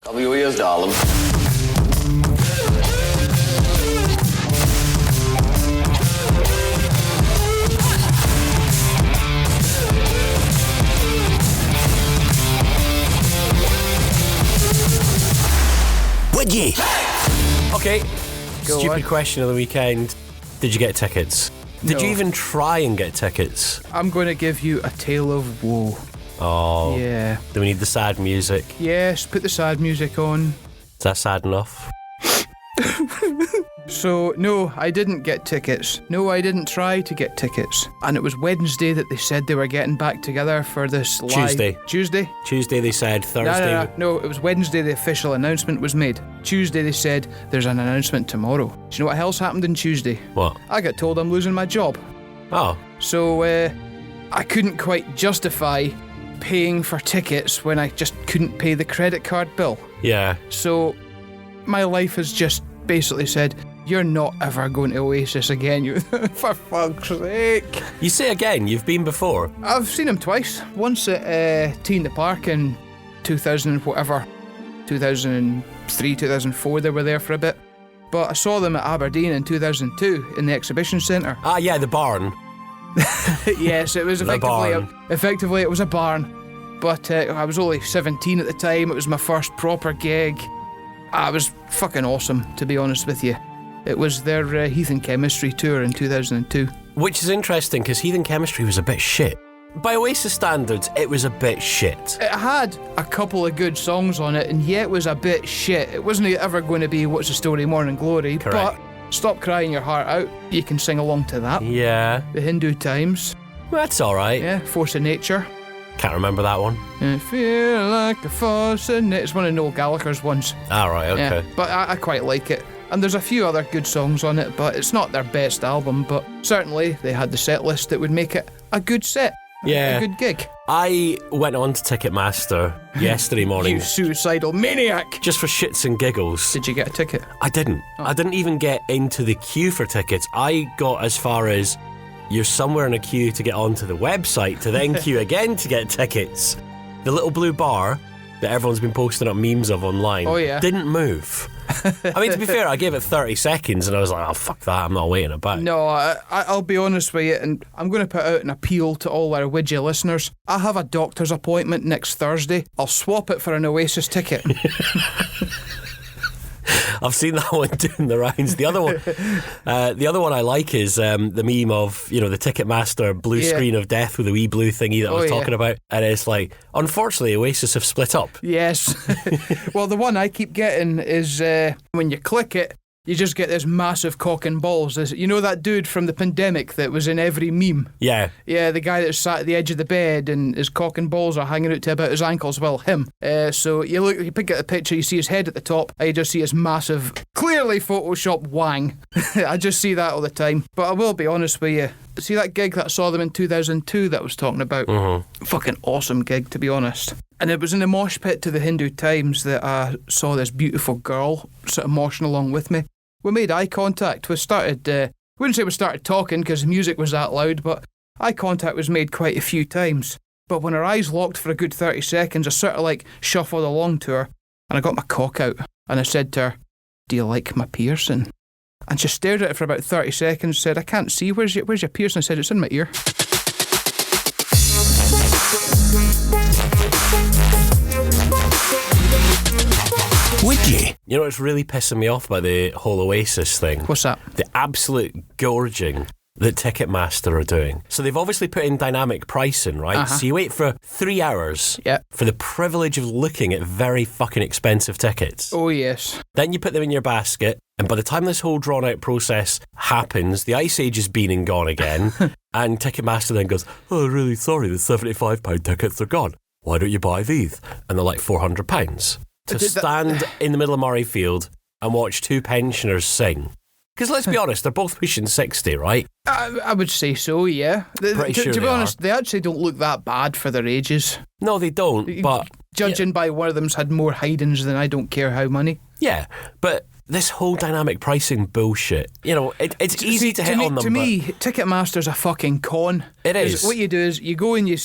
Cover your ears, darling. Wid Yi. Okay, Go stupid on. question of the weekend. Did you get tickets? Did you No. even try and get tickets? I'm going to give you a tale of woe. Oh, Yeah. do we need the sad music? Yes, put the sad music on. Is that sad enough? So, no, I didn't get tickets. No, I didn't try to get tickets. And it was Wednesday that they said they were getting back together for this live... Tuesday. Tuesday? Tuesday they said, No, Thursday. no, it was Wednesday the official announcement was made. Tuesday they said there's an announcement tomorrow. Do you know what else happened on Tuesday? What? I got told I'm losing my job. Oh, So, I couldn't quite justify paying for tickets when I just couldn't pay the credit card bill. yeah. So, my life has just basically said, you're not ever going to Oasis again, you. For fuck's sake. You say again, you've been before. I've seen him twice. Once at T in the Park in 2000 and whatever, 2003, 2004, they were there for a bit. But I saw them at Aberdeen in 2002 in the exhibition centre. Ah, yeah, the barn. Yes, it was The barn. effectively it was a barn. But I was only 17 at the time. It was my first proper gig. It was fucking awesome, to be honest with you. It was their Heathen Chemistry tour in 2002. Which is interesting because Heathen Chemistry was a bit shit. By Oasis standards, it was a bit shit. It had a couple of good songs on it, and yeah, it was a bit shit. It wasn't ever going to be What's the Story, Morning Glory. Correct. But Stop Crying Your Heart Out, you can sing along to that. Yeah, The Hindu Times, well, that's alright. yeah, Force of Nature. Can't remember that one. I feel like a force in it. It's one of Noel Gallagher's ones. Alright, okay. Yeah, but I quite like it. And there's a few other good songs on it, but it's not their best album. But certainly they had the set list that would make it a good set. Yeah. A good gig. I went on to Ticketmaster yesterday morning You suicidal maniac. just for shits and giggles. Did you get a ticket? I didn't. I didn't even get into the queue for tickets. I got as far as you're somewhere in a queue to get onto the website to then queue again to get tickets. The little blue bar that everyone's been posting up memes of online didn't move. I mean, to be fair, I gave it 30 seconds and I was like, oh, fuck that, I'm not waiting about. No, I'll be honest with you, and I'm going to put out an appeal to all our Wid Yi listeners. I have a doctor's appointment next Thursday. I'll swap it for an Oasis ticket. I've seen that one doing the rounds. The other one I like is the meme of, you know, the Ticketmaster blue screen of death with the wee blue thingy that I was talking about. And it's like, unfortunately, Oasis have split up. Yes. Well, the one I keep getting is when you click it, you just get this massive cock and balls. You know that dude from the pandemic that was in every meme? Yeah. Yeah, the guy that sat at the edge of the bed and his cock and balls are hanging out to about his ankles. Well, him. So you pick at the picture, you see his head at the top, and you just see his massive, clearly Photoshop wang. I just see that all the time. But I will be honest with you. See that gig that I saw them in 2002 that I was talking about? Mm-hmm. Fucking awesome gig, to be honest. And it was in the mosh pit to the Hindu Times that I saw this beautiful girl sort of moshing along with me. We made eye contact. We started, wouldn't say we started talking because the music was that loud, but eye contact was made quite a few times. But when our eyes locked for a good 30 seconds, I sort of like shuffled along to her and I got my cock out and I said to her, do you like my piercing? And she stared at it for about 30 seconds, said, I can't see, where's your piercing? I said, it's in my ear. Wid Yi. You know what's really pissing me off about the whole Oasis thing? What's that? The absolute gorging that Ticketmaster are doing. So they've obviously put in dynamic pricing, right? Uh-huh. So you wait for 3 hours Yeah. for the privilege of looking at very fucking expensive tickets. Oh, yes. Then you put them in your basket, and by the time this whole drawn-out process happens, the Ice Age has been and gone again, and Ticketmaster then goes, oh, really sorry, the £75 tickets are gone. Why don't you buy these? And they're like £400 to stand in the middle of Murrayfield and watch two pensioners sing. Because let's be honest, they're both pushing 60, right? I would say so, yeah. Pretty sure to be they honest, they actually don't look that bad for their ages. No, they don't, but... Judging by one of them's had more hidings than I don't care how many. Yeah, but this whole dynamic pricing bullshit, you know, it's easy to hit on them. To me, Ticketmaster's a fucking con. It is. What you do is you go and you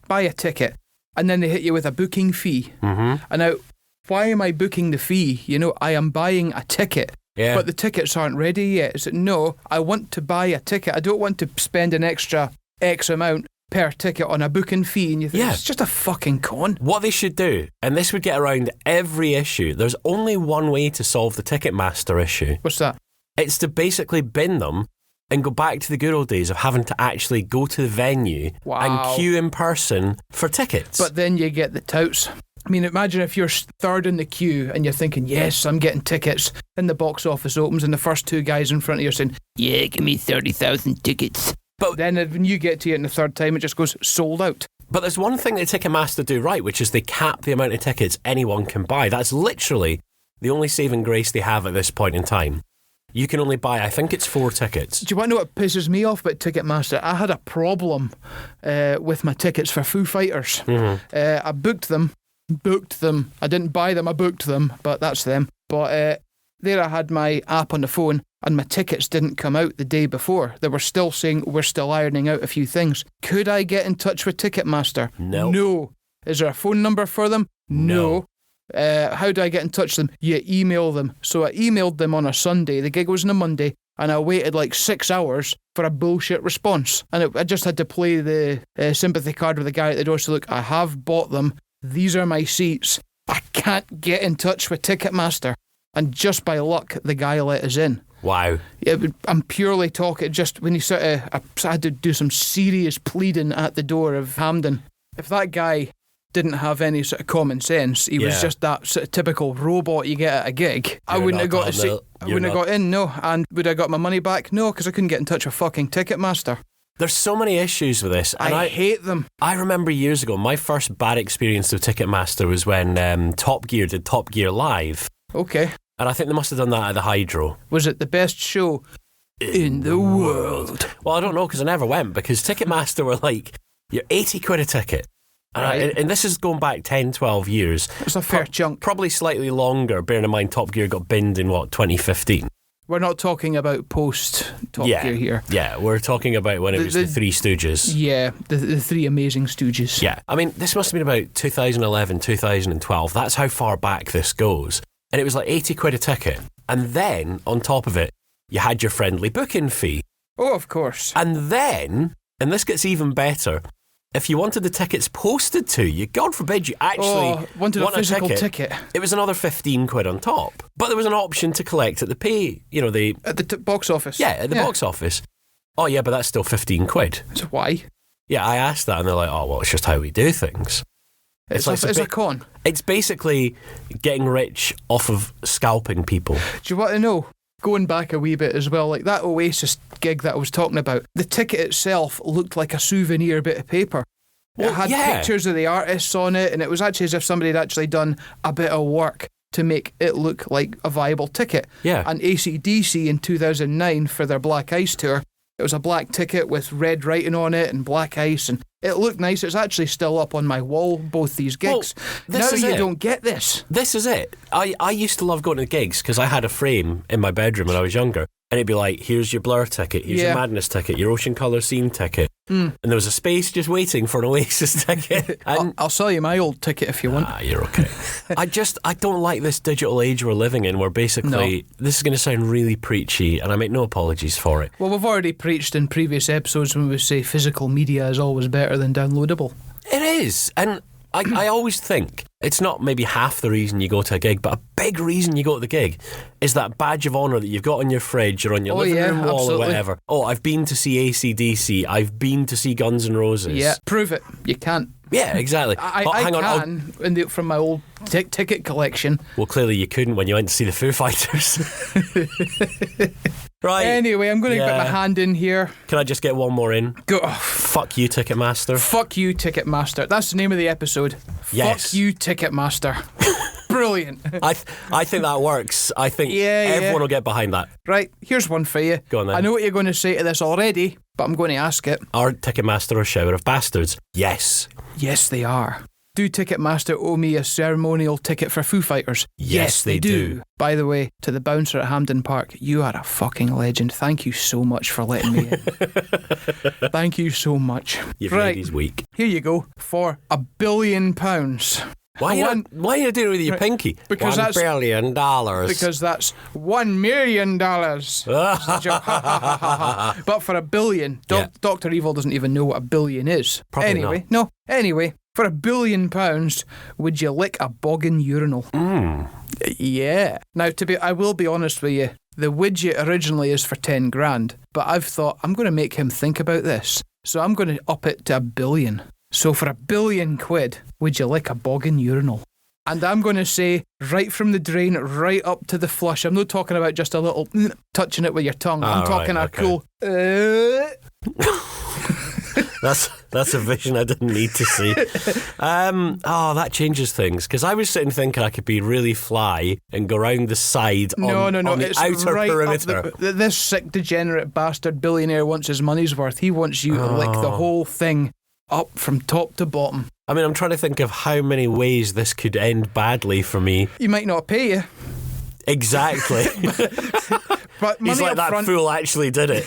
buy a ticket, and then they hit you with a booking fee. Mm-hmm. And now, why am I booking the fee? You know, I am buying a ticket. Yeah. But the tickets aren't ready yet. Is it, no, I want to buy a ticket. I don't want to spend an extra X amount per ticket on a booking fee. And you think, it's just a fucking con. What they should do, and this would get around every issue, there's only one way to solve the Ticketmaster issue. What's that? It's to basically bin them and go back to the good old days of having to actually go to the venue and queue in person for tickets. But then you get the touts. I mean, imagine if you're third in the queue and you're thinking, yes, I'm getting tickets, and the box office opens and the first two guys in front of you are saying, yeah, give me 30,000 tickets. But then when you get to it in the third time, it just goes sold out. But there's one thing that Ticketmaster do right, which is they cap the amount of tickets anyone can buy. That's literally the only saving grace they have at this point in time. You can only buy, I think it's 4 tickets. Do you want to know what pisses me off about Ticketmaster? I had a problem with my tickets for Foo Fighters. I booked them. I didn't buy them, I booked them, but that's them. But there I had my app on the phone and my tickets didn't come out the day before. They were still saying we're still ironing out a few things. Could I get in touch with Ticketmaster? No. Is there a phone number for them? No. How do I get in touch with them? You email them. So I emailed them on a Sunday. The gig was on a Monday, and I waited like 6 hours for a bullshit response. And I just had to play the sympathy card with the guy at the door. So look, I have bought them. These are my seats. I can't get in touch with Ticketmaster. And just by luck, the guy let us in. Wow. I'm purely talking, just when he I had to do some serious pleading at the door of Hampden. If that guy didn't have any sort of common sense, he was just that sort of typical robot you get at a gig, I wouldn't have got in, no. And would I got my money back? No, because I couldn't get in touch with fucking Ticketmaster. There's so many issues with this. And I hate them. I remember years ago, my first bad experience with Ticketmaster was when Top Gear did Top Gear Live. Okay. And I think they must have done that at the Hydro. Was it the best show in the world? Well, I don't know, because I never went, because Ticketmaster were like, you're 80 quid a ticket. And this is going back 10, 12 years. It's a fair chunk. Probably slightly longer, bearing in mind Top Gear got binned in, 2015? We're not talking about post-Top Gear here. Yeah, we're talking about when it was the Three Stooges. Yeah, the Three Amazing Stooges. Yeah, I mean, this must have been about 2011, 2012. That's how far back this goes. And it was like 80 quid a ticket. And then, on top of it, you had your friendly booking fee. Oh, of course. And then, and this gets even better, if you wanted the tickets posted to you, God forbid you actually wanted a physical ticket. It was another 15 quid on top. But there was an option to collect at the at the box office. Yeah, at the box office. Oh yeah, but that's still 15 quid. So why? Yeah, I asked that and they're like, oh, well, it's just how we do things. It's a con. It's basically getting rich off of scalping people. Do you want to know? Going back a wee bit as well, like that Oasis gig that I was talking about, the ticket itself looked like a souvenir bit of paper. It had pictures of the artists on it, and it was actually as if somebody had actually done a bit of work to make it look like a viable ticket. Yeah. And AC/DC in 2009 for their Black Ice tour, it was a black ticket with red writing on it and black ice, and it looked nice. It's actually still up on my wall, both these gigs. Well, now you don't get this. This is it. I used to love going to gigs because I had a frame in my bedroom when I was younger, and it'd be like, here's your Blur ticket, here's your Madness ticket, your Ocean Colour Scene ticket. And there was a space just waiting for an Oasis ticket. And I'll sell you my old ticket if you want. You're okay. I don't like this digital age we're living in where basically, this is going to sound really preachy and I make no apologies for it. Well, we've already preached in previous episodes when we say physical media is always better than downloadable. It is. And I always think it's not maybe half the reason you go to a gig, but a big reason you go to the gig is that badge of honour that you've got on your fridge or on your living room wall or whatever. Oh, I've been to see AC/DC. I've been to see Guns N' Roses. Yeah, prove it. You can't. Yeah, exactly. Hang on, from my old ticket collection. Well, clearly you couldn't when you went to see the Foo Fighters. Right. Anyway, I'm going to get my hand in here. Can I just get one more in? Go. Fuck you, Ticketmaster. Fuck you, Ticketmaster. That's the name of the episode. Yes. Fuck you, Ticketmaster. Brilliant. I think that works. I think everyone will get behind that. Right, here's one for you. Go on then. I know what you're going to say to this already, but I'm going to ask it. Are Ticketmaster a shower of bastards? Yes. Yes, they are. Do Ticketmaster owe me a ceremonial ticket for Foo Fighters? Yes, they do. By the way, to the bouncer at Hampden Park, you are a fucking legend. Thank you so much for letting me in. Thank you so much. You've made his week. Here you go. For £1 billion, Why are you doing it with your pinky? Because $1 billion. Because that's $1 million. But for $1 billion, Dr. Evil doesn't even know what $1 billion is. Probably not. Anyway, for £1 billion, would you lick a boggin urinal? Yeah. Now, I will be honest with you. The widget originally is for 10 grand, but I've thought I'm going to make him think about this. So I'm going to up it to £1 billion. So for £1 billion, would you lick a boggin urinal? And I'm going to say right from the drain, right up to the flush. I'm not talking about just a little touching it with your tongue. I'm talking cool. That's a vision I didn't need to see. That changes things, because I was sitting thinking I could be really fly and go round the side on the it's outer right perimeter. This sick, degenerate bastard billionaire wants his money's worth. He wants you to lick the whole thing up from top to bottom. I mean, I'm trying to think of how many ways this could end badly for me. He might not pay you. Exactly. But he's like, that front, fool actually did it.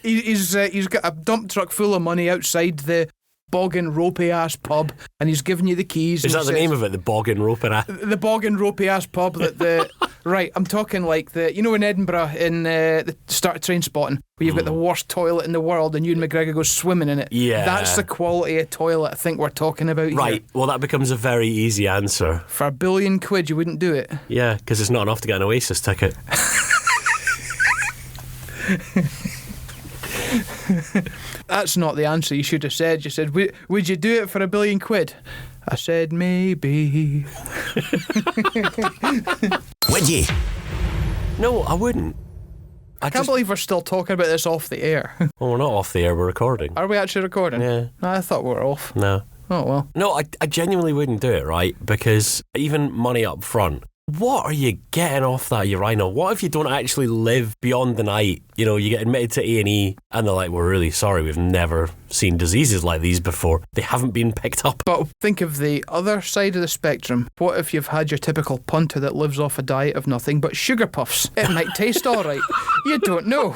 He's got a dump truck full of money outside the boggin ropey ass pub, and he's giving you the keys. Is that the name of it? The boggin ropey ass? The boggin ropey ass pub that the right. I'm talking like in Edinburgh in the start of Train Spotting, where you've got the worst toilet in the world, and Ewan McGregor goes swimming in it. Yeah, that's the quality of toilet I think we're talking about. Right. Here. Well, that becomes a very easy answer. For £1 billion, you wouldn't do it. Yeah, because it's not enough to get an Oasis ticket. That's not the answer you should have said. You said, would you do it for £1 billion? I said, maybe. Wid Yi. No, I wouldn't. I can't believe we're still talking about this off the air. Well, we're not off the air, we're recording. Are we actually recording? Yeah. No, I thought we were off. No. Oh, well. No, I genuinely wouldn't do it, right? Because even money up front, what are you getting off that urinal? What if you don't actually live beyond the night? You know, you get admitted to A&E and they're like, we're really sorry, we've never seen diseases like these before. They haven't been picked up. But think of the other side of the spectrum. What if you've had your typical punter that lives off a diet of nothing but sugar puffs? It might taste all right. You don't know.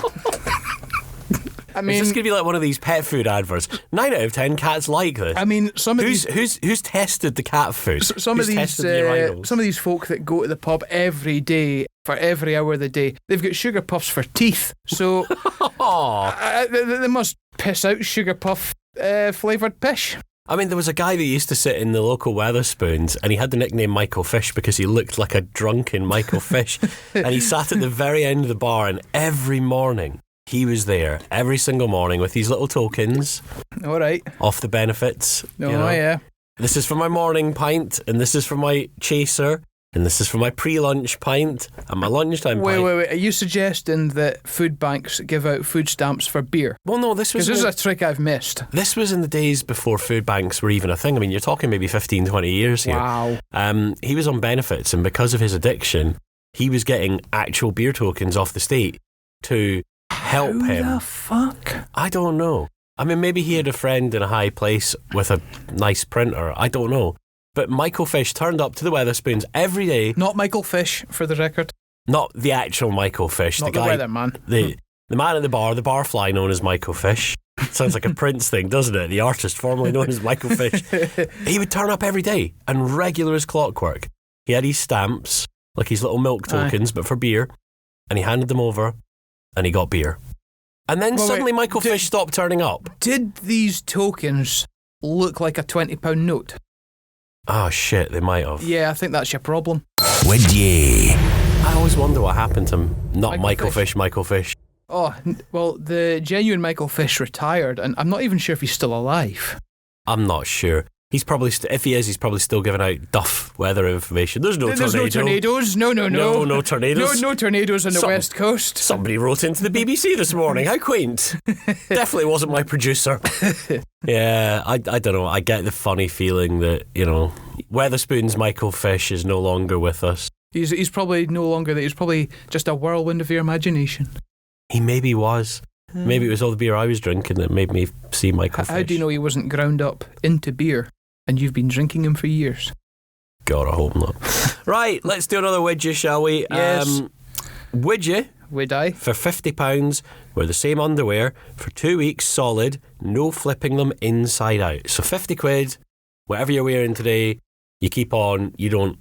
I mean, is this going to be like one of these pet food adverts? 9 out of 10 cats like this. I mean, some of who's tested the cat food? Some of these folk that go to the pub every day for every hour of the day, they've got sugar puffs for teeth. So they must piss out sugar puff flavoured pish. I mean, there was a guy that used to sit in the local Weatherspoons, and he had the nickname Michael Fish because he looked like a drunken Michael Fish. And he sat at the very end of the bar, and every morning he was there every single morning with these little tokens. All right. Off the benefits. Oh, yeah. This is for my morning pint, and this is for my chaser, and this is for my pre-lunch pint, and my lunchtime pint. Wait. Are you suggesting that food banks give out food stamps for beer? Well, no, this was... Because this is a trick I've missed. This was in the days before food banks were even a thing. I mean, you're talking maybe 15, 20 years here. Wow. He was on benefits, and because of his addiction, he was getting actual beer tokens off the state to help him. How the fuck? I don't know. I mean, maybe he had a friend in a high place with a nice printer. I don't know. But Michael Fish turned up to the Weatherspoons every day. Not Michael Fish, for the record. Not the actual Michael Fish. Not the guy, Weatherman. The man at the barfly known as Michael Fish. Sounds like a Prince thing, doesn't it? The artist formerly known as Michael Fish. He would turn up every day and regular as clockwork. He had his stamps, like his little milk tokens, but for beer. And he handed them over and he got beer. And then suddenly Michael Fish stopped turning up. Did these tokens look like a £20 note? Oh shit, they might have. Yeah, I think that's your problem. Wid Yi. I always wonder what happened to him. Not Michael Fish. Oh, well, the genuine Michael Fish retired, and I'm not even sure if he's still alive. I'm not sure. He's probably, if he is, he's probably still giving out duff weather information. There's no tornado. No tornadoes. No tornadoes. No tornadoes on the West Coast. Somebody wrote into the BBC this morning. How quaint. Definitely wasn't my producer. Yeah, I don't know. I get the funny feeling that, you know, Weatherspoon's Michael Fish is no longer with us. He's probably no longer there. He's probably just a whirlwind of your imagination. He maybe was. Maybe it was all the beer I was drinking that made me see Michael Fish. How do you know he wasn't ground up into beer and you've been drinking him for years? God, I hope not. Right, let's do another Wid Yi, shall we? Yes. Wid Yi. Wid I? For £50, wear the same underwear for 2 weeks solid, no flipping them inside out. So £50, whatever you're wearing today, You keep on, you don't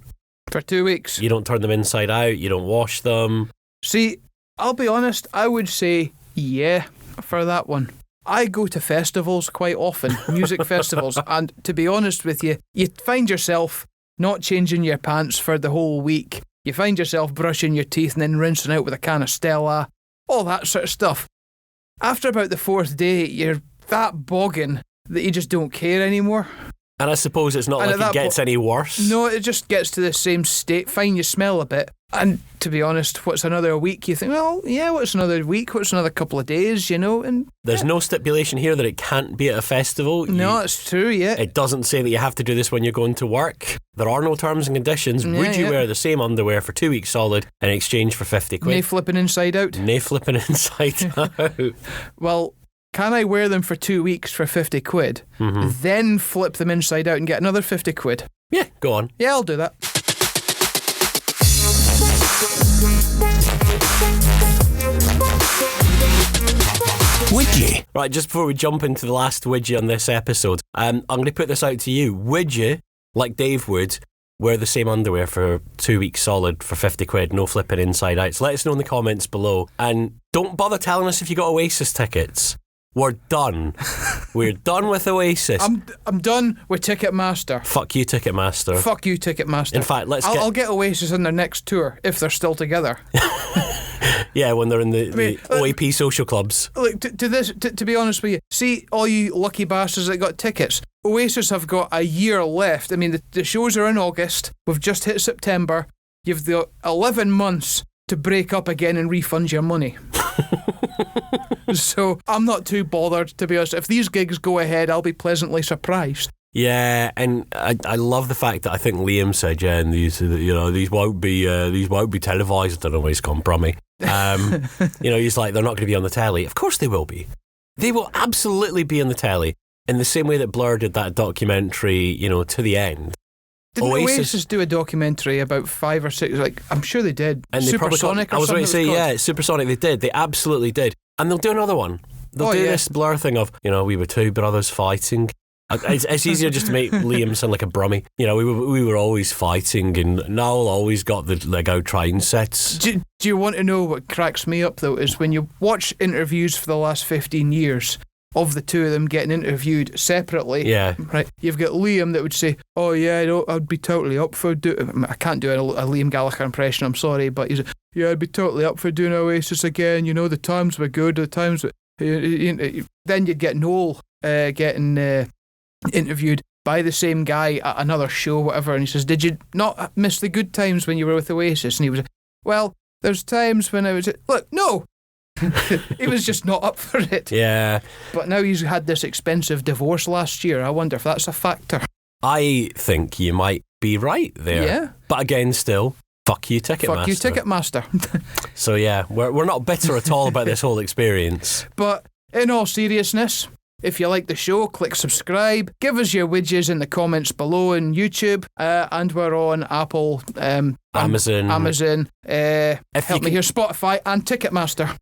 For 2 weeks. You don't turn them inside out. You don't wash them. See, I'll be honest, I would say yeah for that one. I go to festivals quite often, music festivals, and to be honest with you, you find yourself not changing your pants for the whole week. You find yourself brushing your teeth and then rinsing out with a can of Stella, all that sort of stuff. After about the 4th day, you're that bogging that you just don't care anymore. And I suppose it's not like it gets any worse. No, it just gets to the same state. Fine, you smell a bit. And to be honest, what's another week? You think, well, yeah, what's another week? What's another couple of days, And there's no stipulation here that it can't be at a festival. No, it's true, yeah. It doesn't say that you have to do this when you're going to work. There are no terms and conditions. Yeah, Would you wear the same underwear for 2 weeks solid in exchange for 50 quid? Nay flipping inside out. Nay flipping inside out. Well, can I wear them for 2 weeks for 50 quid, then flip them inside out and get another 50 quid? Yeah, go on. Yeah, I'll do that. Wid Yi. Right, just before we jump into the last Wid Yi on this episode, I'm going to put this out to you. Would you, like Dave would, wear the same underwear for 2 weeks solid for 50 quid, no flipping inside out? So let us know in the comments below. And don't bother telling us if you got Oasis tickets. We're done. We're done with Oasis. I'm done with Ticketmaster. Fuck you, Ticketmaster. Fuck you, Ticketmaster. In fact, I'll get Oasis on their next tour if they're still together. Yeah, when they're in the OAP social clubs. Look, to be honest with you, see all you lucky bastards that got tickets. Oasis have got a year left. I mean, the shows are in August. We've just hit September. You've got 11 months to break up again and refund your money. So I'm not too bothered, to be honest. If these gigs go ahead, I'll be pleasantly surprised. Yeah, and I love the fact that I think Liam said, yeah, and these won't be televised. I don't know where he's gone from me. He's like, they're not going to be on the telly. Of course they will be. They will absolutely be on the telly in the same way that Blur did that documentary, to the end. Didn't Oasis do a documentary about 5 or 6? I'm sure they did. And Supersonic or something. I was going to say, yeah, Supersonic. They did. They absolutely did. And they'll do another one. They'll do this Blur thing of, we were two brothers fighting. It's easier just to make Liam sound like a brummie. We were always fighting, and Noel always got the Lego train sets. Do you want to know what cracks me up, though, is when you watch interviews for the last 15 years of the two of them getting interviewed separately. Yeah. Right. You've got Liam that would say, oh, yeah, I'd be totally up for I can't do a Liam Gallagher impression, I'm sorry, but he's yeah, I'd be totally up for doing Oasis again. The times were good, the times were... Then you'd get Noel getting interviewed by the same guy at another show, whatever, and he says, did you not miss the good times when you were with Oasis? And he was, well, there's times when I was... Look, no! He was just not up for it. Yeah. But now he's had this expensive divorce last year. I wonder if that's a factor. I think you might be right there. Yeah. But again, still, fuck you, Ticketmaster. Fuck you, Ticketmaster. So yeah, we're not bitter at all about this whole experience. But in all seriousness, if you like the show, click subscribe. Give us your widgets in the comments below on YouTube. And we're on Apple, Amazon. Help me here, Spotify and Ticketmaster.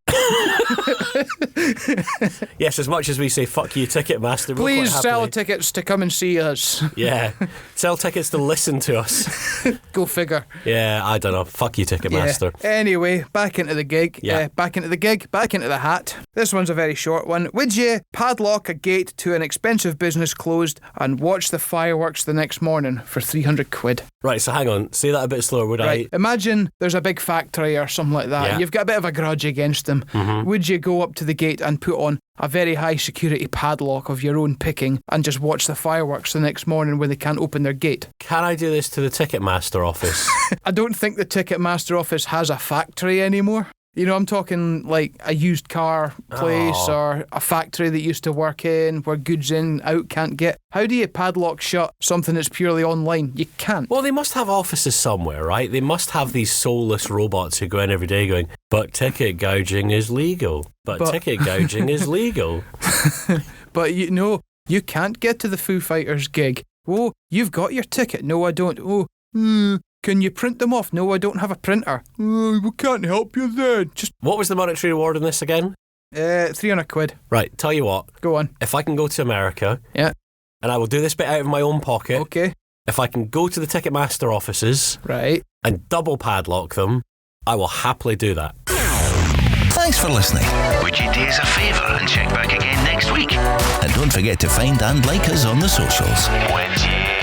Yes, as much as we say fuck you, Ticketmaster, please sell tickets to come and see us. Yeah, sell tickets to listen to us. Go figure. Yeah, I don't know. Fuck you, Ticketmaster. Yeah. Anyway, back into the gig. Yeah. Back into the hat. This one's a very short one. Would you padlock a gate to an expensive business closed and watch the fireworks the next morning for 300 quid? Right, so hang on. Say that a bit slower, would right. I? Imagine there's a big factory or something like that. Yeah. And you've got a bit of a grudge against them. Mm-hmm. Would you go up to the gate and put on a very high security padlock of your own picking and just watch the fireworks the next morning when they can't open their gate? Can I do this to the Ticketmaster office? I don't think the Ticketmaster office has a factory anymore. I'm talking like a used car place or a factory that used to work in where goods in, out can't get. How do you padlock shut something that's purely online? You can't. Well, they must have offices somewhere, right? They must have these soulless robots who go in every day going, but ticket gouging is legal. But ticket gouging is legal. But you can't get to the Foo Fighters gig. Oh, you've got your ticket. No, I don't. Oh, can you print them off? No, I don't have a printer. We can't help you there. What was the monetary reward in this again? 300 quid. Right, tell you what. Go on. If I can go to America, yeah, and I will do this bit out of my own pocket. Okay. if I can go to the Ticketmaster offices Right. and double padlock them, I will happily do that. Thanks for listening. Would you do us a favour and check back again next week? And don't forget to find and like us on the socials. Wid Yi.